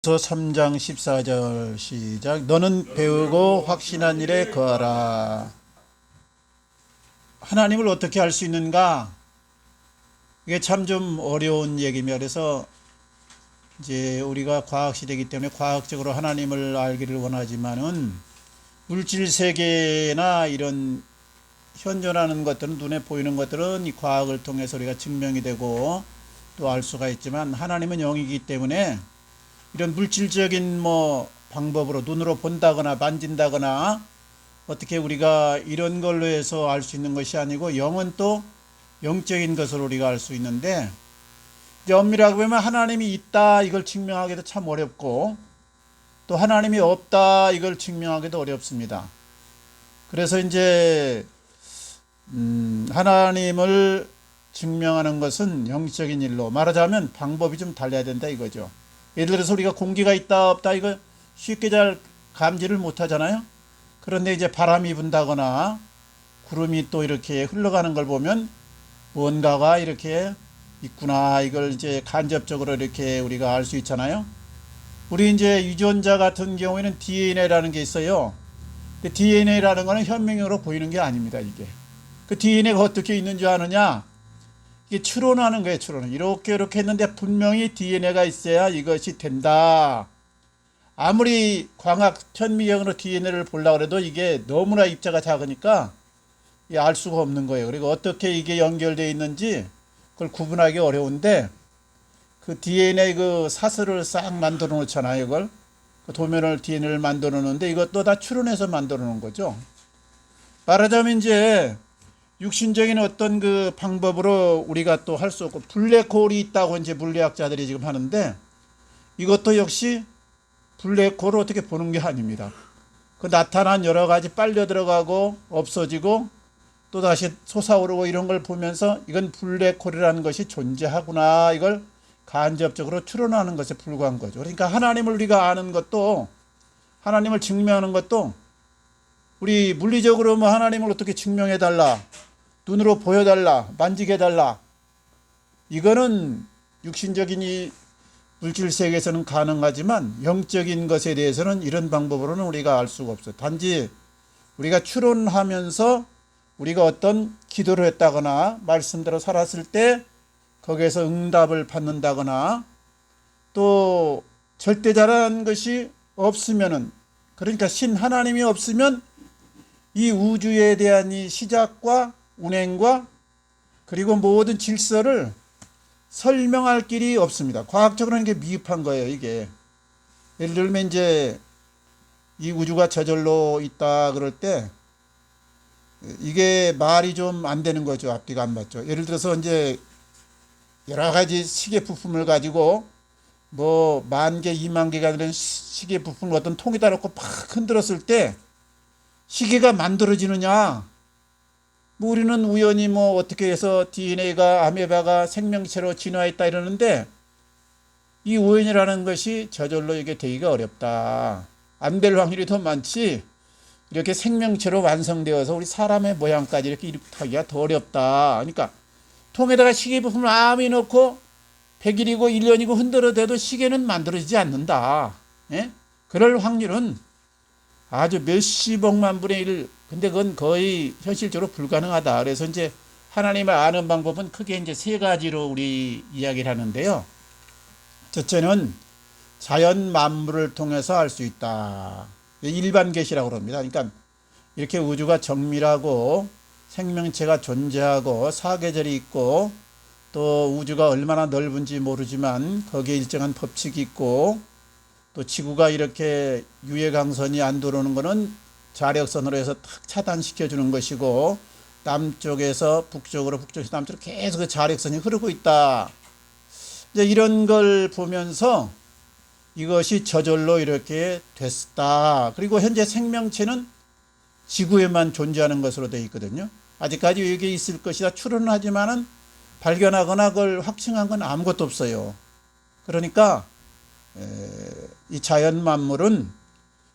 서 3장 14절 시작. 너는 배우고 확신한 일에 거하라. 하나님을 어떻게 알 수 있는가? 이게 참 좀 어려운 얘기며, 그래서 이제 우리가 과학 시대이기 때문에 과학적으로 하나님을 알기를 원하지만은 물질 세계나 이런 현존하는 것들은, 눈에 보이는 것들은 이 과학을 통해서 우리가 증명이 되고 또 알 수가 있지만, 하나님은 영이기 때문에 이런 물질적인 방법으로 눈으로 본다거나 만진다거나 어떻게 우리가 이런 걸로 해서 알 수 있는 것이 아니고, 영은 또 영적인 것을 우리가 알 수 있는데, 이제 엄밀하게 보면 하나님이 있다 이걸 증명하기도 참 어렵고, 또 하나님이 없다 이걸 증명하기도 어렵습니다. 그래서 이제 하나님을 증명하는 것은 영적인 일로, 말하자면 방법이 좀 달라야 된다 이거죠. 예를 들어서 우리가 공기가 있다 없다 이거 쉽게 잘 감지를 못 하잖아요. 그런데 이제 바람이 분다거나 구름이 또 이렇게 흘러가는 걸 보면 뭔가가 이렇게 있구나, 이걸 이제 간접적으로 이렇게 우리가 알 수 있잖아요. 우리 이제 유전자 같은 경우에는 DNA라는 게 있어요. 근데 DNA라는 거는 현명으로 보이는 게 아닙니다. 이게 그 DNA가 어떻게 있는 줄 아느냐? 이게 추론하는 거예요. 추론. 이렇게 했는데 분명히 DNA가 있어야 이것이 된다. 아무리 광학 현미경으로 DNA를 보려고 해도 이게 너무나 입자가 작으니까 알 수가 없는 거예요. 그리고 어떻게 이게 연결되어 있는지 그걸 구분하기 어려운데, 그 DNA 그 사슬을 싹 만들어 놓잖아요. 이걸 그 도면을 DNA를 만들어 놓는데 이것도 다 추론해서 만들어 놓은 거죠. 말하자면 이제 육신적인 어떤 그 방법으로 우리가 또 할 수 없고, 블랙홀이 있다고 이제 물리학자들이 지금 하는데, 이것도 역시 블랙홀을 어떻게 보는 게 아닙니다. 그 나타난 여러 가지 빨려 들어가고 없어지고 또 다시 솟아오르고 이런 걸 보면서 이건 블랙홀이라는 것이 존재하구나, 이걸 간접적으로 추론하는 것에 불과한 거죠. 그러니까 하나님을 우리가 아는 것도, 하나님을 증명하는 것도, 우리 물리적으로 하나님을 어떻게 증명해 달라, 눈으로 보여달라, 만지게 해달라, 이거는 육신적인 이 물질 세계에서는 가능하지만 영적인 것에 대해서는 이런 방법으로는 우리가 알 수가 없어요. 단지 우리가 추론하면서 우리가 어떤 기도를 했다거나 말씀대로 살았을 때 거기에서 응답을 받는다거나, 또 절대자라는 것이 없으면은, 그러니까 신 하나님이 없으면 이 우주에 대한 이 시작과 운행과 그리고 모든 질서를 설명할 길이 없습니다. 과학적으로는 이게 미흡한 거예요. 이게 예를 들면 이제 이 우주가 저절로 있다 그럴 때 이게 말이 좀 안 되는 거죠. 앞뒤가 안 맞죠. 예를 들어서 이제 여러 가지 시계 부품을 가지고 10,000개, 20,000개가 되는 시계 부품을 어떤 통에다 놓고 팍 흔들었을 때 시계가 만들어지느냐? 우리는 우연히 어떻게 해서 DNA가 아메바가 생명체로 진화했다 이러는데, 이 우연이라는 것이 저절로 이게 되기가 어렵다. 안 될 확률이 더 많지, 이렇게 생명체로 완성되어서 우리 사람의 모양까지 이렇게 이룩하기가 더 어렵다. 그러니까 통에다가 시계 부품을 아무리 넣고 100일이고 1년이고 흔들어대도 시계는 만들어지지 않는다. 예? 그럴 확률은 아주 몇십억만 분의 1, 근데 그건 거의 현실적으로 불가능하다. 그래서 이제 하나님을 아는 방법은 크게 이제 세 가지로 우리 이야기를 하는데요. 첫째는 자연 만물을 통해서 알 수 있다. 일반 계시라고 합니다. 그러니까 이렇게 우주가 정밀하고 생명체가 존재하고 사계절이 있고 또 우주가 얼마나 넓은지 모르지만 거기에 일정한 법칙이 있고, 또 지구가 이렇게 유해강선이 안 들어오는 것은 자력선으로 해서 탁 차단시켜 주는 것이고, 남쪽에서 북쪽으로, 북쪽에서 남쪽으로 계속 그 자력선이 흐르고 있다. 이제 이런 걸 보면서 이것이 저절로 이렇게 됐다. 그리고 현재 생명체는 지구에만 존재하는 것으로 되어 있거든요. 아직까지 여기에 있을 것이다 추론하지만은 발견하거나 그걸 확증한 건 아무것도 없어요. 그러니까 이 자연 만물은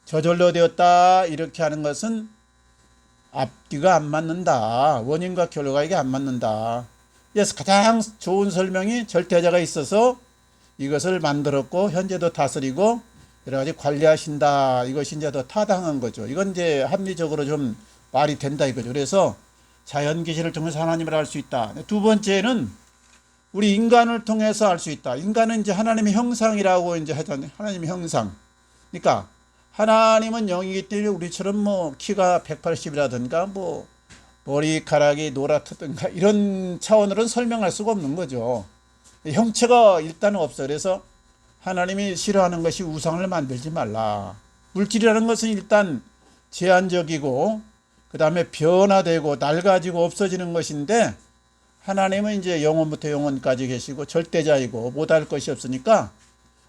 저절로 되었다 이렇게 하는 것은 앞뒤가 안 맞는다. 원인과 결과가 이게 안 맞는다. 그래서 가장 좋은 설명이 절대자가 있어서 이것을 만들었고 현재도 다스리고 여러 가지 관리하신다. 이것이 이제 더 타당한 거죠. 이건 이제 합리적으로 좀 말이 된다 이거죠. 그래서 자연 계시를 통해서 하나님을 알 수 있다. 두 번째는 우리 인간을 통해서 알 수 있다. 인간은 이제 하나님의 형상이라고 이제 하잖아요. 하나님의 형상. 그러니까 하나님은 영이기 때문에 우리처럼 뭐 키가 180이라든가 뭐 머리카락이 노랗다든가 이런 차원으로는 설명할 수가 없는 거죠. 형체가 일단은 없어. 그래서 하나님이 싫어하는 것이 우상을 만들지 말라. 물질이라는 것은 일단 제한적이고 그 다음에 변화되고 낡아지고 없어지는 것인데 하나님은 이제 영원부터 영원까지 계시고 절대자이고 못할 것이 없으니까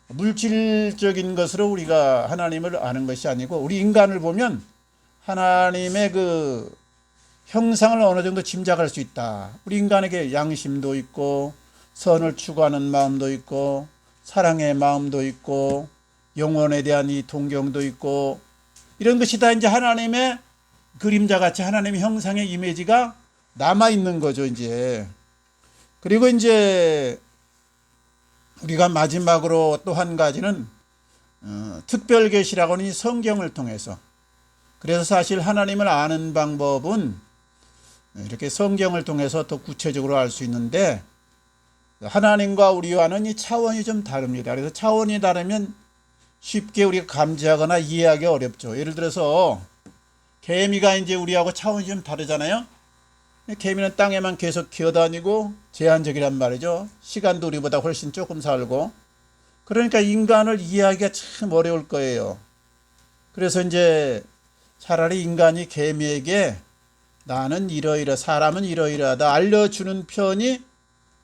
물질적인 것으로 우리가 하나님을 아는 것이 아니고 우리 인간을 보면 하나님의 그 형상을 어느 정도 짐작할 수 있다. 우리 인간에게 양심도 있고 선을 추구하는 마음도 있고 사랑의 마음도 있고 영혼에 대한 이 동경도 있고 이런 것이 다 이제 하나님의 그림자같이 하나님의 형상의 이미지가 남아있는 거죠, 이제. 그리고 이제 우리가 마지막으로 또 한 가지는 특별 계시라고 하는 이 성경을 통해서. 그래서 사실 하나님을 아는 방법은 이렇게 성경을 통해서 더 구체적으로 알 수 있는데 하나님과 우리와는 이 차원이 좀 다릅니다. 그래서 차원이 다르면 쉽게 우리가 감지하거나 이해하기 어렵죠. 예를 들어서 개미가 이제 우리하고 차원이 좀 다르잖아요. 개미는 땅에만 계속 기어다니고 제한적이란 말이죠. 시간도 우리보다 훨씬 조금 살고. 그러니까 인간을 이해하기가 참 어려울 거예요. 그래서 이제 차라리 인간이 개미에게 나는 이러이러 사람은 이러이러하다 알려주는 편이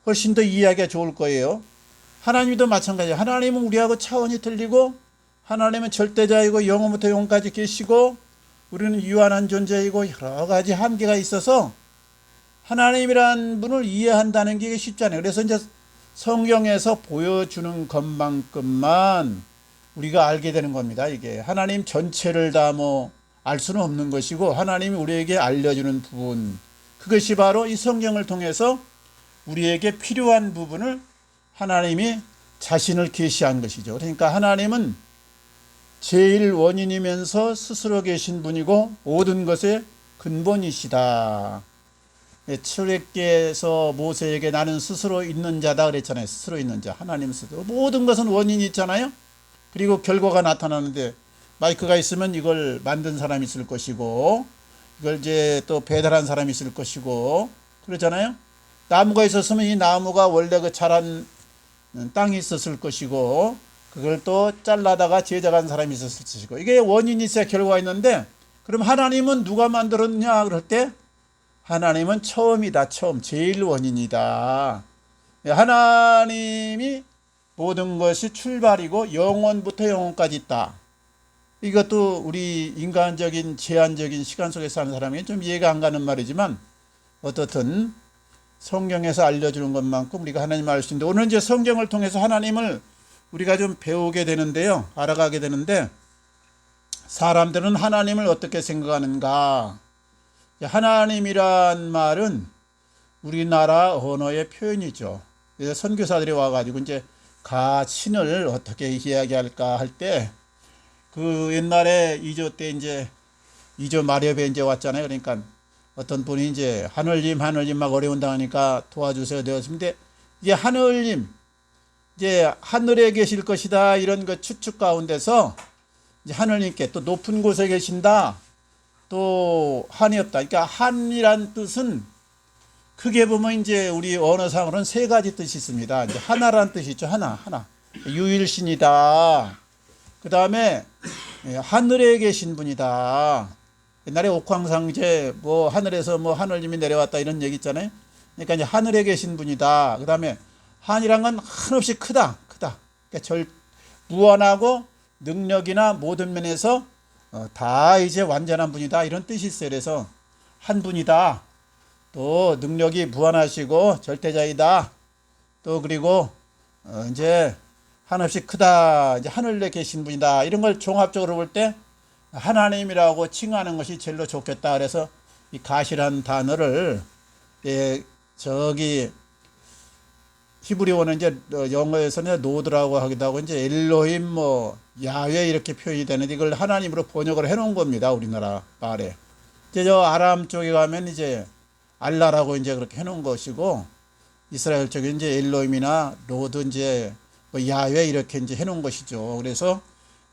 훨씬 더 이해하기가 좋을 거예요. 하나님도 마찬가지예요. 하나님은 우리하고 차원이 틀리고 하나님은 절대자이고 영원부터 영원까지 계시고 우리는 유한한 존재이고 여러 가지 한계가 있어서 하나님이란 분을 이해한다는 게 쉽지 않아요. 그래서 이제 성경에서 보여주는 것만큼만 우리가 알게 되는 겁니다. 이게 하나님 전체를 다 뭐 알 수는 없는 것이고 하나님이 우리에게 알려주는 부분 그것이 바로 이 성경을 통해서 우리에게 필요한 부분을 하나님이 자신을 계시한 것이죠. 그러니까 하나님은 제일 원인이면서 스스로 계신 분이고 모든 것의 근본이시다. 출애굽기에서 모세에게 나는 스스로 있는 자다 그랬잖아요. 스스로 있는 자. 하나님 스스로. 모든 것은 원인이 있잖아요. 그리고 결과가 나타나는데 마이크가 있으면 이걸 만든 사람이 있을 것이고 이걸 이제 또 배달한 사람이 있을 것이고 그러잖아요. 나무가 있었으면 이 나무가 원래 그 자란 땅이 있었을 것이고 그걸 또 잘라다가 제작한 사람이 있었을 것이고 이게 원인이 있어야 결과가 있는데 그럼 하나님은 누가 만들었냐 그럴 때 하나님은 처음이다. 처음. 제일 원인이다. 하나님이 모든 것이 출발이고 영원부터 영원까지 있다. 이것도 우리 인간적인 제한적인 시간 속에 사는 사람에게 좀 이해가 안 가는 말이지만 어떻든 성경에서 알려주는 것만큼 우리가 하나님을 알 수 있는데 오늘 이제 성경을 통해서 하나님을 우리가 좀 배우게 되는데요. 알아가게 되는데 사람들은 하나님을 어떻게 생각하는가? 하나님이란 말은 우리나라 언어의 표현이죠. 그래서 선교사들이 와가지고 이제 가신을 어떻게 이야기할까 할 때 그 옛날에 2조 때 이제 2조 마렵에 이제 왔잖아요. 그러니까 어떤 분이 이제 하늘님 막 어려운 당하니까 도와주세요 되었는데 이제 하늘님 이제 하늘에 계실 것이다 이런 그 추측 가운데서 이제 하늘님께 또 높은 곳에 계신다 또 한이 없다. 그러니까 한이란 뜻은 크게 보면 이제 우리 언어상으로는 세 가지 뜻이 있습니다. 이제 하나라는 뜻이 있죠. 하나. 유일신이다. 그 다음에 하늘에 계신 분이다. 옛날에 옥황상제 뭐 하늘에서 뭐 하늘님이 내려왔다 이런 얘기 있잖아요. 그러니까 이제 하늘에 계신 분이다. 그 다음에 한이란 건 한없이 크다. 그러니까 무한하고 능력이나 모든 면에서 다 이제 완전한 분이다. 이런 뜻이 있어요. 그래서 한 분이다. 또 능력이 무한하시고 절대자이다. 또 그리고 이제 한없이 크다. 이제 하늘에 계신 분이다. 이런 걸 종합적으로 볼 때 하나님이라고 칭하는 것이 제일로 좋겠다. 그래서 이 가시란 단어를 저기 히브리어는 이제 영어에서는 노드라고 하기도 하고 이제 엘로힘 뭐 야훼 이렇게 표현이 되는데 이걸 하나님으로 번역을 해 놓은 겁니다. 우리나라 말에. 이제 저 아람 쪽에 가면 이제 알라라고 이제 그렇게 해 놓은 것이고 이스라엘 쪽에 이제 엘로힘이나 로드 이제 뭐 야훼 이렇게 이제 해 놓은 것이죠. 그래서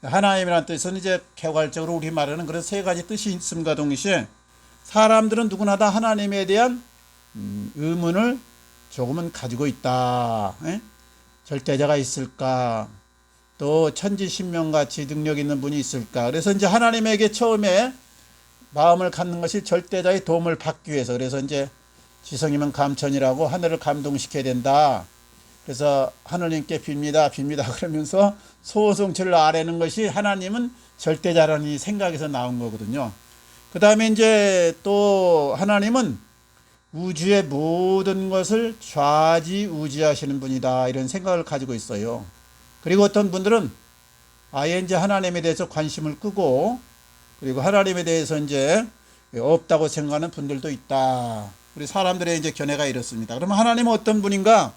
하나님이라는 뜻은 이제 개괄적으로 우리 말에는 그런 세 가지 뜻이 있음과 동시에 사람들은 누구나 다 하나님에 대한 의문을 조금은 가지고 있다. 에? 절대자가 있을까? 또 천지신명같이 능력 있는 분이 있을까? 그래서 이제 하나님에게 처음에 마음을 갖는 것이 절대자의 도움을 받기 위해서. 그래서 이제 지성이면 감천이라고 하늘을 감동시켜야 된다. 그래서 하느님께 빕니다, 빕니다 그러면서 소호성체를 아뢰는 것이 하나님은 절대자라는 생각에서 나온 거거든요. 그 다음에 이제 또 하나님은 우주의 모든 것을 좌지우지하시는 분이다. 이런 생각을 가지고 있어요. 그리고 어떤 분들은 아예 이제 하나님에 대해서 관심을 끄고 그리고 하나님에 대해서 이제 없다고 생각하는 분들도 있다. 우리 사람들의 이제 견해가 이렇습니다. 그러면 하나님은 어떤 분인가?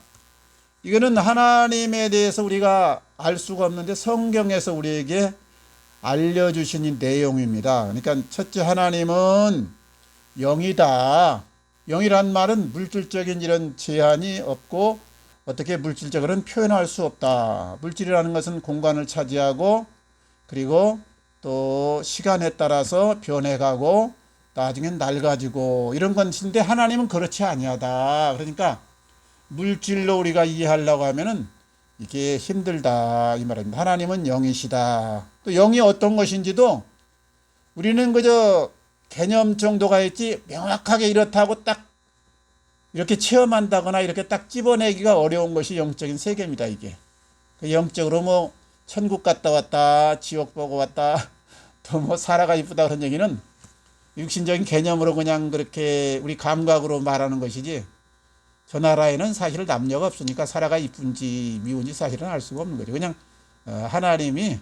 이거는 하나님에 대해서 우리가 알 수가 없는데 성경에서 우리에게 알려주신 내용입니다. 그러니까 첫째, 하나님은 영이다. 영이란 말은 물질적인 이런 제한이 없고 어떻게 물질적으로는 표현할 수 없다. 물질이라는 것은 공간을 차지하고 그리고 또 시간에 따라서 변해가고 나중엔 낡아지고 이런 것인데 하나님은 그렇지 아니하다. 그러니까 물질로 우리가 이해하려고 하면은 이게 힘들다 이 말입니다. 하나님은 영이시다. 또 영이 어떤 것인지도 우리는 그저 개념 정도가 있지 명확하게 이렇다고 딱 이렇게 체험한다거나 이렇게 딱 집어내기가 어려운 것이 영적인 세계입니다. 이게 영적으로 뭐 천국 갔다 왔다, 지옥 보고 왔다, 또 뭐 사라가 이쁘다 그런 얘기는 육신적인 개념으로 그냥 그렇게 우리 감각으로 말하는 것이지 저 나라에는 사실 남녀가 없으니까 사라가 이쁜지 미운지 사실은 알 수가 없는 거죠. 그냥 하나님이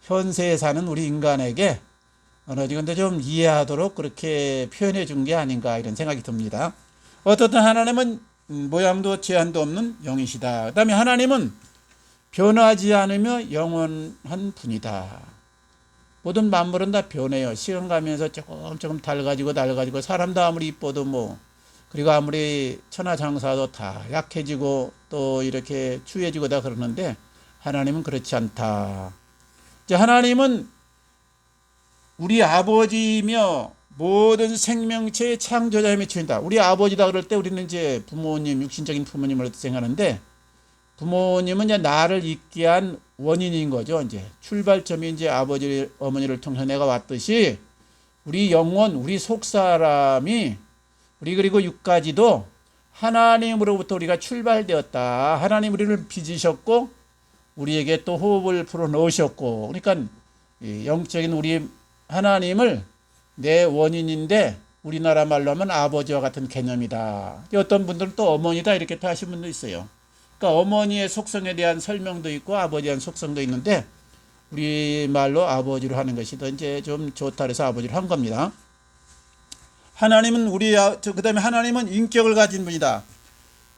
현세에 사는 우리 인간에게 어느 정도 좀 이해하도록 그렇게 표현해 준 게 아닌가 이런 생각이 듭니다. 어떻든 하나님은 모양도 제한도 없는 영이시다. 그 다음에 하나님은 변하지 않으며 영원한 분이다. 모든 만물은 다 변해요. 시간 가면서 조금 닳아지고 사람도 아무리 이뻐도 뭐 그리고 아무리 천하장사도 다 약해지고 또 이렇게 추해지고 다 그러는데 하나님은 그렇지 않다. 이제 하나님은 우리 아버지이며 모든 생명체의 창조자임에 치인다. 우리 아버지다 그럴 때 우리는 이제 부모님, 육신적인 부모님을 생각하는데 부모님은 이제 나를 있게 한 원인인 거죠. 이제 출발점이 이제 아버지, 어머니를 통해서 내가 왔듯이 우리 영혼, 우리 속사람이 우리 그리고 육까지도 하나님으로부터 우리가 출발되었다. 하나님 우리를 빚으셨고 우리에게 또 호흡을 불어넣으셨고 그러니까 영적인 우리 하나님을 내 원인인데 우리나라 말로 하면 아버지와 같은 개념이다. 어떤 분들은 또 어머니다 이렇게 또 하시는 분도 있어요. 그러니까 어머니의 속성에 대한 설명도 있고 아버지에 대한 속성도 있는데 우리말로 아버지로 하는 것이 더 이제 좀 좋다 그래서 아버지로 한 겁니다. 하나님은 그 다음에 하나님은 인격을 가진 분이다.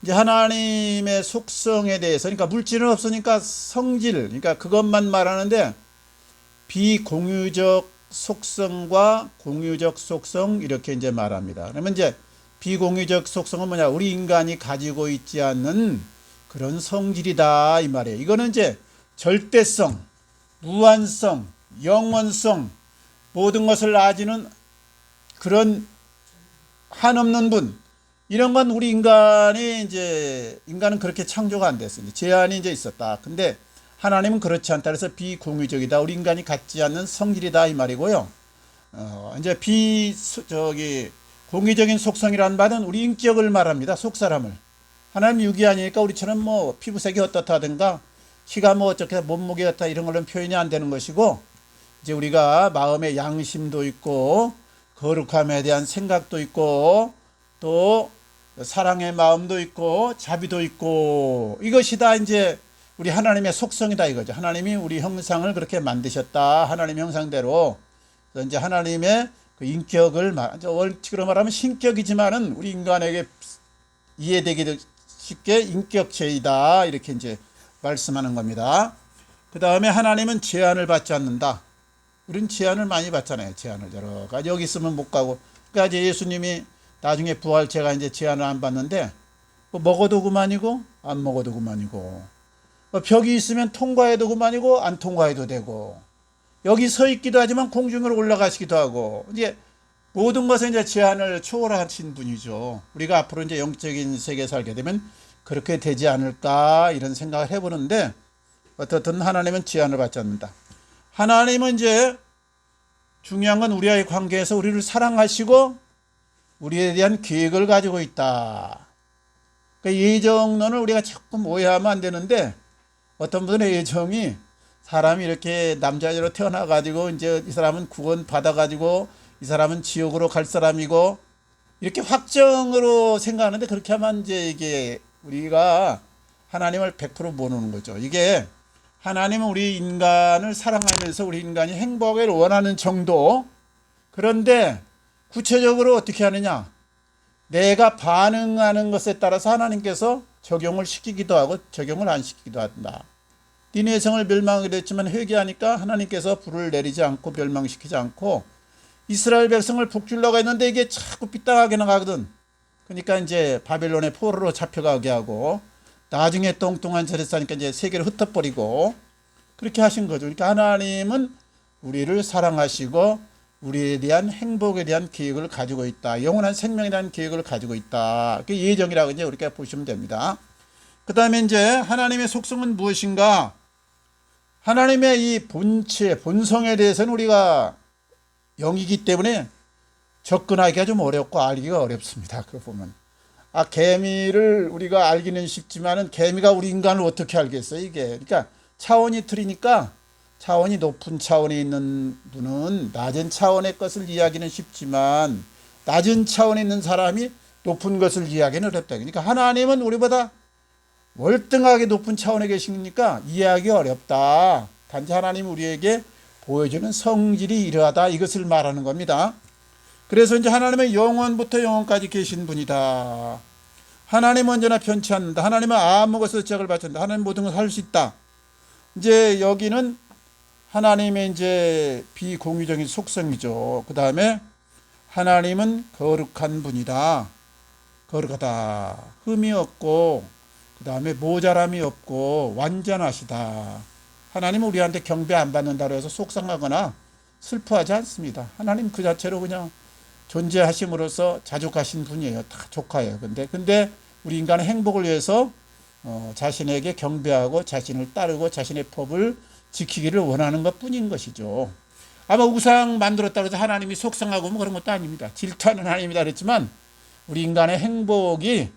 이제 하나님의 속성에 대해서, 그러니까 물질은 없으니까 성질, 그러니까 그것만 말하는데 비공유적 속성과 공유적 속성 이렇게 이제 말합니다. 그러면 이제 비공유적 속성은 뭐냐? 우리 인간이 가지고 있지 않는 그런 성질이다 이 말이에요. 이거는 이제 절대성, 무한성, 영원성 모든 것을 아지는 그런 한없는 분 이런 건 우리 인간은 그렇게 창조가 안 됐어요. 제한이 이제 있었다. 근데 하나님은 그렇지 않다. 그래서 비공유적이다. 우리 인간이 갖지 않는 성질이다 이 말이고요. 이제 공유적인 속성이라는 말은 우리 인격을 말합니다. 속사람을. 하나님 육이 아니니까 우리처럼 뭐 피부색이 어떻다든가 키가 뭐 어떻게 몸무게 어떻다 이런 걸로는 표현이 안 되는 것이고 이제 우리가 마음의 양심도 있고 거룩함에 대한 생각도 있고 또 사랑의 마음도 있고 자비도 있고 이것이 다 이제 우리 하나님의 속성이다 이거죠. 하나님이 우리 형상을 그렇게 만드셨다. 하나님 형상대로. 그래서 이제 하나님의 그 인격을 원칙으로 말하면 신격이지만은 우리 인간에게 이해되기 쉽게 인격체이다. 이렇게 이제 말씀하는 겁니다. 그 다음에 하나님은 제한을 받지 않는다. 우린 제한을 많이 받잖아요. 제한을 여러 가지. 여기 있으면 못 가고. 그러니까 이제 예수님이 나중에 부활체가 이제 제한을 안 받는데, 뭐 먹어도 그만이고, 안 먹어도 그만이고, 뭐 벽이 있으면 통과해도 그만이고, 안 통과해도 되고, 여기 서 있기도 하지만 공중으로 올라가시기도 하고, 이제 모든 것에 이제 제한을 초월하신 분이죠. 우리가 앞으로 이제 영적인 세계에 살게 되면 그렇게 되지 않을까, 이런 생각을 해보는데, 어떻든 하나님은 제한을 받지 않는다. 하나님은 이제 중요한 건 우리와의 관계에서 우리를 사랑하시고 우리에 대한 계획을 가지고 있다. 그러니까 예정론을 우리가 자꾸 오해하면 안 되는데, 어떤 분의 예정이 사람이 이렇게 남자로 태어나가지고 이제 이 사람은 구원 받아가지고 이 사람은 지옥으로 갈 사람이고 이렇게 확정으로 생각하는데, 그렇게 하면 이제 이게 우리가 하나님을 100% 모르는 거죠. 이게 하나님은 우리 인간을 사랑하면서 우리 인간이 행복을 원하는 정도. 그런데 구체적으로 어떻게 하느냐? 내가 반응하는 것에 따라서 하나님께서 적용을 시키기도 하고 적용을 안 시키기도 한다. 니네 성을 멸망하게 됐지만 회개하니까 하나님께서 불을 내리지 않고 멸망시키지 않고 이스라엘 백성을 북주려고 했는데 이게 자꾸 삐딱하게 나가거든. 그러니까 이제 바벨론의 포로로 잡혀가게 하고 나중에 똥똥한 절에 사니까 이제 세계를 흩어버리고 그렇게 하신 거죠. 그러니까 하나님은 우리를 사랑하시고 우리에 대한 행복에 대한 계획을 가지고 있다. 영원한 생명에 대한 계획을 가지고 있다. 그 예정이라고 이제 우리가 보시면 됩니다. 그 다음에 이제 하나님의 속성은 무엇인가? 하나님의 이 본체, 본성에 대해서는 우리가 영이기 때문에 접근하기가 좀 어렵고 알기가 어렵습니다. 그거 보면. 개미를 우리가 알기는 쉽지만은 개미가 우리 인간을 어떻게 알겠어요, 이게. 그러니까 차원이 틀리니까 차원이 높은 차원에 있는 분은 낮은 차원의 것을 이해하기는 쉽지만 낮은 차원에 있는 사람이 높은 것을 이해하기는 어렵다. 그러니까 하나님은 우리보다 월등하게 높은 차원에 계시니까 이해하기 어렵다. 단지 하나님이 우리에게 보여주는 성질이 이러하다. 이것을 말하는 겁니다. 그래서 이제 하나님은 영원부터 영원까지 계신 분이다. 하나님은 언제나 변치 않는다. 하나님은 아무 것에서 제약을 받지 않는다. 하나님 모든 것을 할 수 있다. 이제 여기는 하나님의 이제 비공유적인 속성이죠. 그 다음에 하나님은 거룩한 분이다. 거룩하다. 흠이 없고, 그 다음에 모자람이 없고, 완전하시다. 하나님은 우리한테 경배 안 받는다고 해서 속상하거나 슬퍼하지 않습니다. 하나님 그 자체로 그냥 존재하심으로써 자족하신 분이에요. 다 조카예요. 근데 우리 인간의 행복을 위해서 자신에게 경배하고 자신을 따르고 자신의 법을 지키기를 원하는 것 뿐인 것이죠. 아마 우상 만들었다고 해서 하나님이 속상하고 뭐 그런 것도 아닙니다. 질투하는 하나님이다 그랬지만 우리 인간의 행복이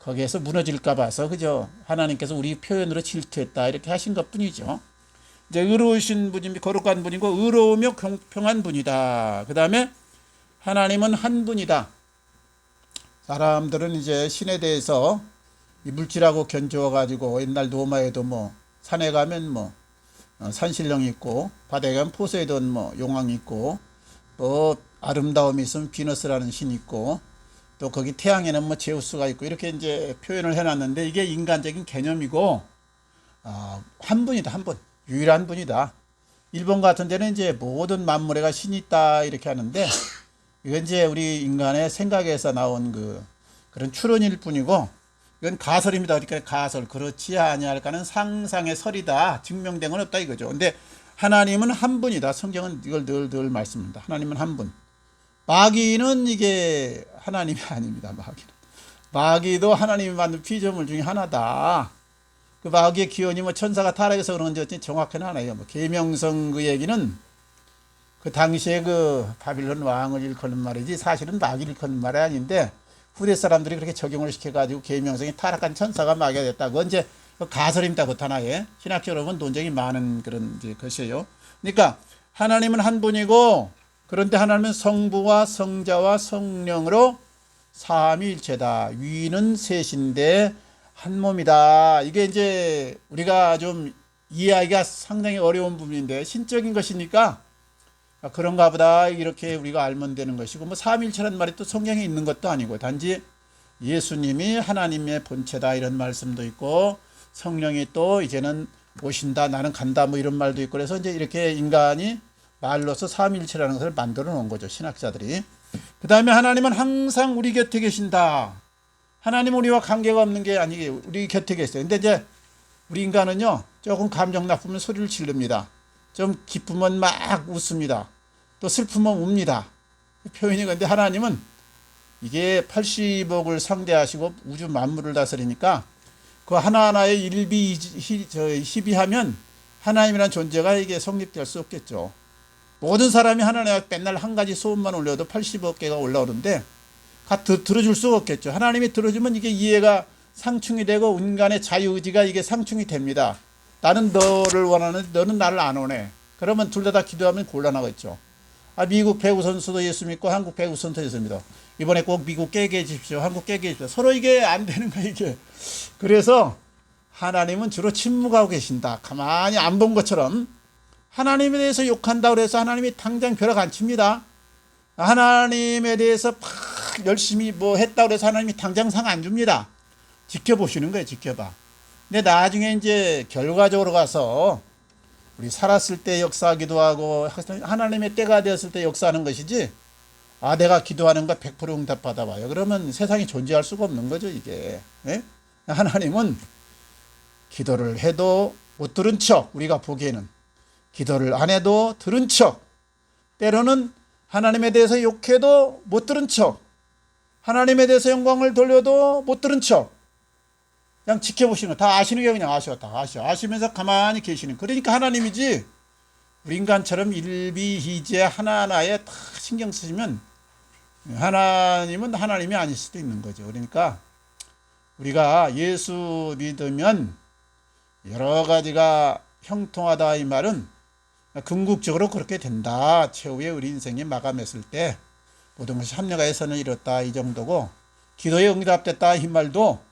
거기에서 무너질까 봐서 그저 하나님께서 우리 표현으로 질투했다 이렇게 하신 것 뿐이죠. 이제 의로우신 분이 거룩한 분이고 의로우며 공평한 분이다. 그 다음에 하나님은 한 분이다. 사람들은 이제 신에 대해서 이 물질하고 견주어가지고 옛날 로마에도 뭐 산에 가면 뭐 산신령이 있고 바다에 가면 포세이돈 뭐 용왕이 있고 또 아름다움이 있으면 비너스라는 신이 있고 또 거기 태양에는 뭐 제우스가 있고 이렇게 이제 표현을 해놨는데 이게 인간적인 개념이고 한 분이다. 한 분. 유일한 분이다. 일본 같은 데는 이제 모든 만물에가 신이 있다 이렇게 하는데 이건 이제 우리 인간의 생각에서 나온 그런 추론일 뿐이고 이건 가설입니다. 그러니까 가설 그렇지 아니할까는 상상의 설이다. 증명된 건 없다 이거죠. 근데 하나님은 한 분이다. 성경은 이걸 늘 말씀합니다. 하나님은 한 분. 마귀는 이게 하나님이 아닙니다. 마귀도 하나님이 만든 피조물 중에 하나다. 그 마귀의 기원이 뭐 천사가 타락해서 그런지 정확히는 않아요. 뭐 계명성 그 얘기는 그 당시에 그 바빌론 왕을 일컫는 말이지 사실은 마귀를 일컫는 말이 아닌데 후대 사람들이 그렇게 적용을 시켜가지고 계명성이 타락한 천사가 마귀가 됐다. 그건 이제 가설입니다. 그 하나에 신학적으로 보면 논쟁이 많은 그런 이제 것이에요. 그러니까 하나님은 한 분이고 그런데 하나님은 성부와 성자와 성령으로 삼위일체다. 위는 셋인데 한 몸이다. 이게 이제 우리가 좀 이해하기가 상당히 어려운 부분인데 신적인 것이니까 그런가 보다 이렇게 우리가 알면 되는 것이고 뭐 삼위일체라는 말이 또 성경에 있는 것도 아니고 단지 예수님이 하나님의 본체다 이런 말씀도 있고 성령이 또 이제는 오신다 나는 간다 뭐 이런 말도 있고 그래서 이제 이렇게 인간이 말로서 삼위일체라는 것을 만들어 놓은 거죠. 신학자들이. 그 다음에 하나님은 항상 우리 곁에 계신다. 하나님은 우리와 관계가 없는 게 아니게 우리 곁에 계세요. 근데 이제 우리 인간은요 조금 감정 나쁘면 소리를 지릅니다. 좀 기쁘면 막 웃습니다. 또 슬프면 웁니다. 표현이. 근데 하나님은 이게 80억을 상대하시고 우주 만물을 다스리니까 그 하나하나의 희비하면 하나님이라는 존재가 이게 성립될 수 없겠죠. 모든 사람이 하나님 맨날 한 가지 소원만 올려도 80억 개가 올라오는데 들어줄 수가 없겠죠. 하나님이 들어주면 이게 이해가 상충이 되고 인간의 자유의지가 이게 상충이 됩니다. 나는 너를 원하는데 너는 나를 안 원해. 그러면 둘 다 기도하면 곤란하겠죠. 미국 배구 선수도 예수 믿고 한국 배구 선수도 예수 믿어. 이번에 꼭 미국 깨게 해주십시오. 한국 깨게 해주십시오. 서로 이게 안 되는 거야 이게. 그래서 하나님은 주로 침묵하고 계신다. 가만히 안 본 것처럼 하나님에 대해서 욕한다고 해서 하나님이 당장 벼락 안 칩니다. 하나님에 대해서 막 열심히 뭐 했다고 해서 하나님이 당장 상 안 줍니다. 지켜보시는 거예요. 지켜봐. 근데 나중에 이제 결과적으로 가서 우리 살았을 때 역사하기도 하고 하나님의 때가 되었을 때 역사하는 것이지 내가 기도하는 거 100% 응답 받아봐요. 그러면 세상이 존재할 수가 없는 거죠 이게. 네? 하나님은 기도를 해도 못 들은 척 우리가 보기에는 기도를 안 해도 들은 척 때로는 하나님에 대해서 욕해도 못 들은 척 하나님에 대해서 영광을 돌려도 못 들은 척 그냥 지켜보시는 거 다 아시는 게 그냥 아시면서 가만히 계시는. 그러니까 하나님이지 우리 인간처럼 일비희재 하나하나에 다 신경 쓰시면 하나님은 하나님이 아닐 수도 있는 거죠. 그러니까 우리가 예수 믿으면 여러 가지가 형통하다 이 말은 궁극적으로 그렇게 된다. 최후의 우리 인생이 마감했을 때 모든 것이 합력하여 선을 이뤘다 이 정도고 기도에 응답됐다 이 말도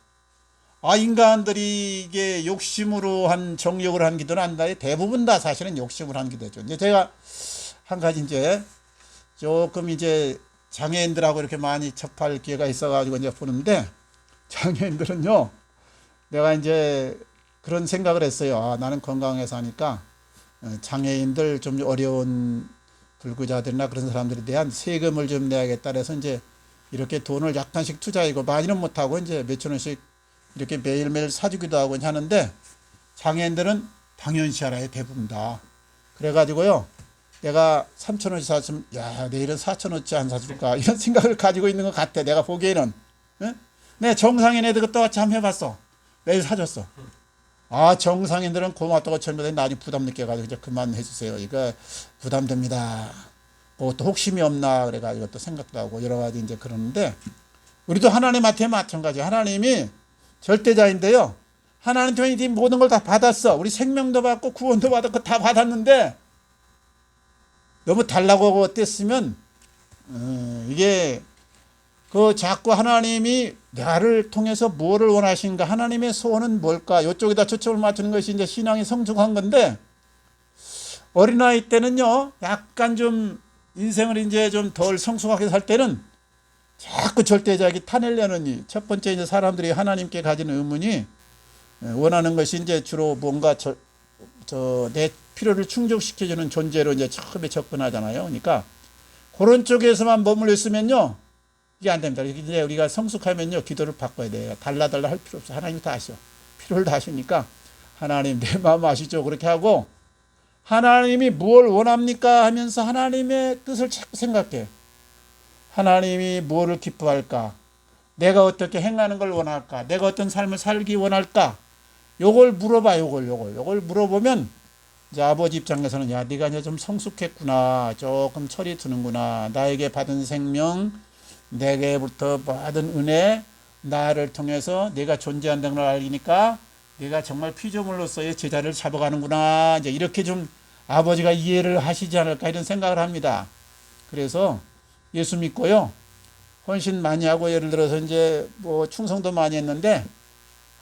인간들이 이게 욕심으로 한 정욕을 한 기도는 아니다. 대부분 다 사실은 욕심을 한 기도죠. 이제 제가 한 가지 이제 조금 이제 장애인들하고 이렇게 많이 접할 기회가 있어가지고 이제 보는데 장애인들은요 내가 이제 그런 생각을 했어요. 나는 건강해서 하니까 장애인들 좀 어려운 불구자들이나 그런 사람들에 대한 세금을 좀 내야겠다 그래서 이제 이렇게 돈을 약간씩 투자하고 많이는 못하고 이제 몇천 원씩 이렇게 매일매일 사주기도 하고 하는데 장애인들은 당연시 알아요. 대부분 다. 그래가지고요 내가 3,000원씩 사주면 내일은 4,000원치 안 사줄까 이런 생각을 가지고 있는 것 같아. 내가 보기에는. 네, 정상인 애들 똑같이 한번 해봤어. 매일 사줬어. 정상인들은 고맙다고 전부터 나중에 부담 느껴가지고 이제 그만해주세요. 이거 부담됩니다. 또 혹심이 없나 그래가지고 또 생각도 하고 여러 가지 이제 그러는데 우리도 하나님한테 마찬가지. 하나님이 절대자인데요. 하나님한테 이 모든 걸 다 받았어. 우리 생명도 받고 구원도 받았고 다 받았는데 너무 달라고 뗐으면 이게 자꾸 하나님이 나를 통해서 무엇을 원하신가 하나님의 소원은 뭘까 이쪽에다 초점을 맞추는 것이 이제 신앙이 성숙한 건데 어린아이 때는요 약간 좀 인생을 이제 좀 덜 성숙하게 살 때는 자꾸 절대자기 타내려는 첫 번째 이제 사람들이 하나님께 가진 의문이 원하는 것이 이제 주로 뭔가 내 필요를 충족시켜주는 존재로 이제 처음에 접근하잖아요. 그러니까 그런 쪽에서만 머물러 있으면요 이게 안 됩니다. 이제 우리가 성숙하면요 기도를 바꿔야 돼요. 달라 할 필요 없어. 하나님이 다 아셔. 필요를 다 아시니까 하나님 내 마음 아시죠? 그렇게 하고 하나님이 무엇을 원합니까 하면서 하나님의 뜻을 자꾸 생각해. 하나님이 무엇을 기뻐할까? 내가 어떻게 행하는 걸 원할까? 내가 어떤 삶을 살기 원할까? 요걸 물어봐. 요걸 물어보면 이제 아버지 입장에서는 네가 이제 좀 성숙했구나. 조금 철이 드는구나. 나에게 받은 생명, 내게부터 받은 은혜, 나를 통해서 내가 존재한다는 걸 알기니까 내가 정말 피조물로서의 제자를 잡아가는구나. 이제 이렇게 좀 아버지가 이해를 하시지 않을까 이런 생각을 합니다. 그래서 예수 믿고요. 헌신 많이 하고 예를 들어서 이제 뭐 충성도 많이 했는데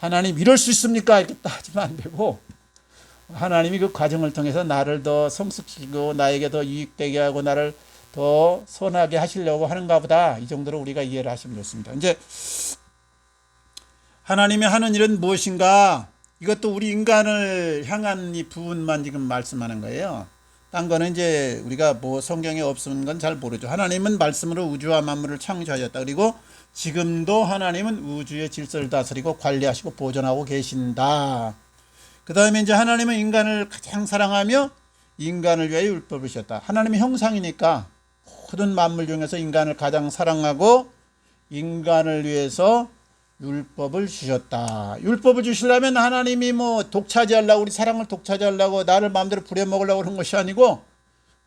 하나님 이럴 수 있습니까? 이렇게 따지면 안 되고 하나님이 그 과정을 통해서 나를 더 성숙시키고 나에게 더 유익되게 하고 나를 더 선하게 하시려고 하는가 보다 이 정도로 우리가 이해를 하시면 좋습니다. 이제 하나님이 하는 일은 무엇인가? 이것도 우리 인간을 향한 이 부분만 지금 말씀하는 거예요. 딴 거는 이제 우리가 뭐 성경에 없는 건 잘 모르죠. 하나님은 말씀으로 우주와 만물을 창조하셨다. 그리고 지금도 하나님은 우주의 질서를 다스리고 관리하시고 보존하고 계신다. 그 다음에 이제 하나님은 인간을 가장 사랑하며 인간을 위하여 율법을 주셨다. 하나님의 형상이니까 모든 만물 중에서 인간을 가장 사랑하고 인간을 위해서 율법을 주셨다. 율법을 주시려면 하나님이 뭐 독차지하려고, 우리 사랑을 독차지하려고 나를 마음대로 부려먹으려고 그런 것이 아니고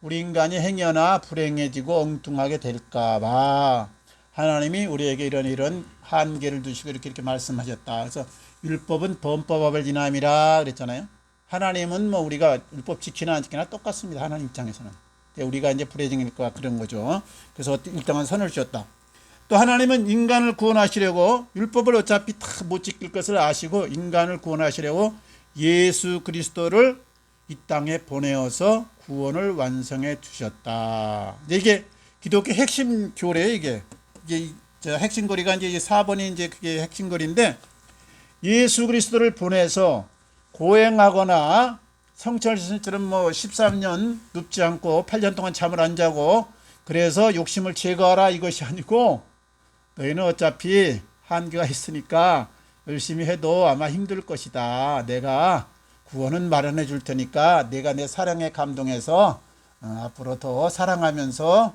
우리 인간이 행여나 불행해지고 엉뚱하게 될까봐 하나님이 우리에게 이런 한계를 두시고 이렇게 말씀하셨다. 그래서 율법은 범법을 지남이라 그랬잖아요. 하나님은 뭐 우리가 율법 지키나 안 지키나 똑같습니다. 하나님 입장에서는. 우리가 이제 불행해질까 그런 거죠. 그래서 일정한 선을 주셨다. 또 하나님은 인간을 구원하시려고 율법을 어차피 다 못 지킬 것을 아시고 인간을 구원하시려고 예수 그리스도를 이 땅에 보내어서 구원을 완성해 주셨다. 이게 기독교 핵심 교례예요. 이게 핵심 거리가 이제 4번이 이제 그게 핵심 거리인데, 예수 그리스도를 보내서 고행하거나 성철신처럼 뭐 13년 눕지 않고 8년 동안 잠을 안 자고 그래서 욕심을 제거하라 이것이 아니고, 너희는 어차피 한계가 있으니까 열심히 해도 아마 힘들 것이다. 내가 구원은 마련해 줄 테니까 내가 내 사랑에 감동해서 앞으로 더 사랑하면서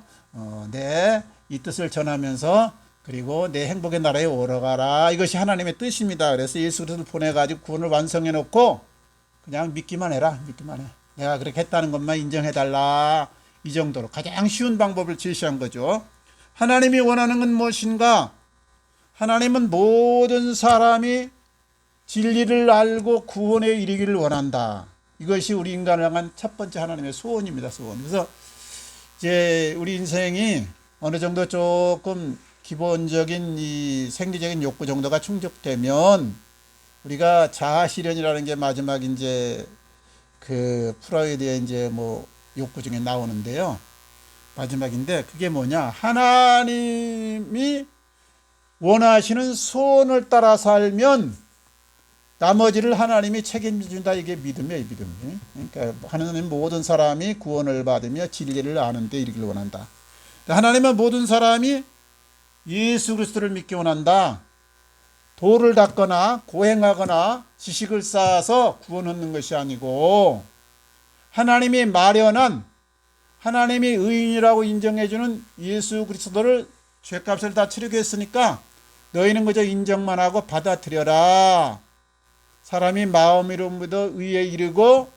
내 이 뜻을 전하면서 그리고 내 행복의 나라에 오러가라. 이것이 하나님의 뜻입니다. 그래서 예수 그리스도를 보내가지고 구원을 완성해 놓고 그냥 믿기만 해라. 믿기만 해. 내가 그렇게 했다는 것만 인정해달라. 이 정도로 가장 쉬운 방법을 제시한 거죠. 하나님이 원하는 건 무엇인가? 하나님은 모든 사람이 진리를 알고 구원에 이르기를 원한다. 이것이 우리 인간을 향한 첫 번째 하나님의 소원입니다. 소원. 그래서 이제 우리 인생이 어느 정도 조금 기본적인 이 생리적인 욕구 정도가 충족되면 우리가 자아 실현이라는 게 마지막 이제 그 프로이드의 이제 뭐 욕구 중에 나오는데요. 마지막인데 그게 뭐냐? 하나님이 원하시는 소원을 따라 살면 나머지를 하나님이 책임진다. 이게 믿음이에요, 믿음이. 그러니까 하나님 모든 사람이 구원을 받으며 진리를 아는 데 이르기를 원한다. 하나님은 모든 사람이 예수 그리스도를 믿기 원한다. 도를 닦거나 고행하거나 지식을 쌓아서 구원 얻는 것이 아니고 하나님이 마련한, 하나님이 의인이라고 인정해주는 예수 그리스도를 죄값을 다 치르게 했으니까 너희는 그저 인정만 하고 받아들여라. 사람이 마음으로 믿어 의에 이르고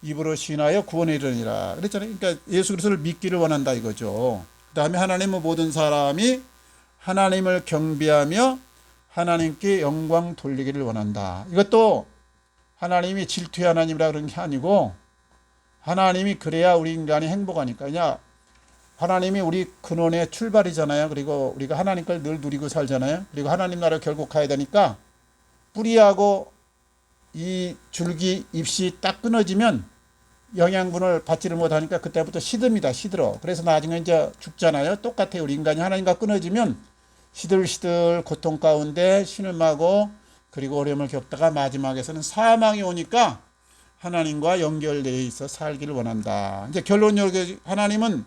입으로 신하여 구원에 이르니라 그랬잖아요. 그러니까 예수 그리스도를 믿기를 원한다 이거죠. 그 다음에 하나님은 모든 사람이 하나님을 경배하며 하나님께 영광 돌리기를 원한다. 이것도 하나님이 질투의 하나님이라 그런 게 아니고 하나님이 그래야 우리 인간이 행복하니까. 그냥 하나님이 우리 근원의 출발이잖아요. 그리고 우리가 하나님 걸 늘 누리고 살잖아요. 그리고 하나님 나라를 결국 가야 되니까 뿌리하고 이 줄기 잎이 딱 끊어지면 영양분을 받지를 못하니까 그때부터 시듭니다. 시들어. 그래서 나중에 이제 죽잖아요. 똑같아요. 우리 인간이 하나님과 끊어지면 시들시들 고통 가운데 신음하고 그리고 어려움을 겪다가 마지막에서는 사망이 오니까 하나님과 연결되어 있어 살기를 원한다. 이제 결론적으로 하나님은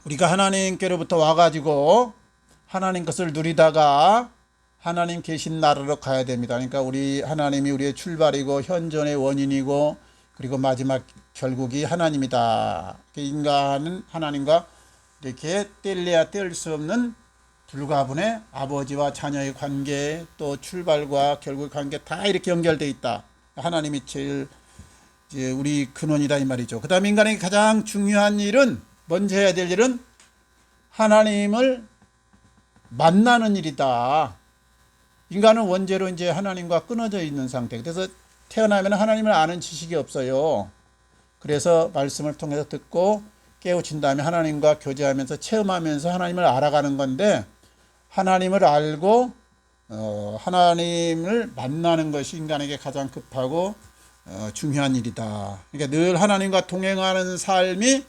우리가 하나님께로부터 와가지고 하나님 것을 누리다가 하나님 계신 나라로 가야 됩니다. 그러니까 우리 하나님이 우리의 출발이고 현존의 원인이고 그리고 마지막 결국이 하나님이다. 인간은 하나님과 이렇게 뗄래야 뗄 수 없는 불가분의 아버지와 자녀의 관계, 또 출발과 결국의 관계 다 이렇게 연결되어 있다. 하나님이 제일 이제 우리 근원이다 이 말이죠. 그 다음에 인간에게 가장 중요한 일은, 먼저 해야 될 일은 하나님을 만나는 일이다. 인간은 원죄로 이제 하나님과 끊어져 있는 상태. 그래서 태어나면 하나님을 아는 지식이 없어요. 그래서 말씀을 통해서 듣고 깨우친 다음에 하나님과 교제하면서 체험하면서 하나님을 알아가는 건데, 하나님을 알고 하나님을 만나는 것이 인간에게 가장 급하고 중요한 일이다. 그러니까 늘 하나님과 동행하는 삶이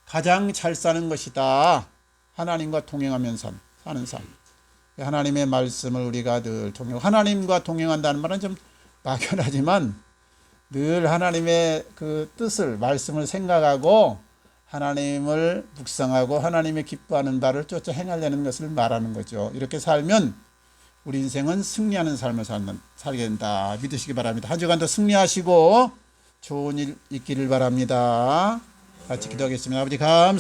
가장 잘 사는 것이다. 하나님과 동행하면서 사는 삶. 하나님의 말씀을 우리가 늘 하나님과 동행한다는 말은 좀 막연하지만 늘 하나님의 그 뜻을 말씀을 생각하고 하나님을 묵상하고 하나님의 기뻐하는 바를 쫓아 행하려는 것을 말하는 거죠. 이렇게 살면 우리 인생은 승리하는 삶을 살게 된다 믿으시기 바랍니다. 한 주간도 승리하시고 좋은 일 있기를 바랍니다. 같이 기도하겠습니다. 아버지 감사합니다.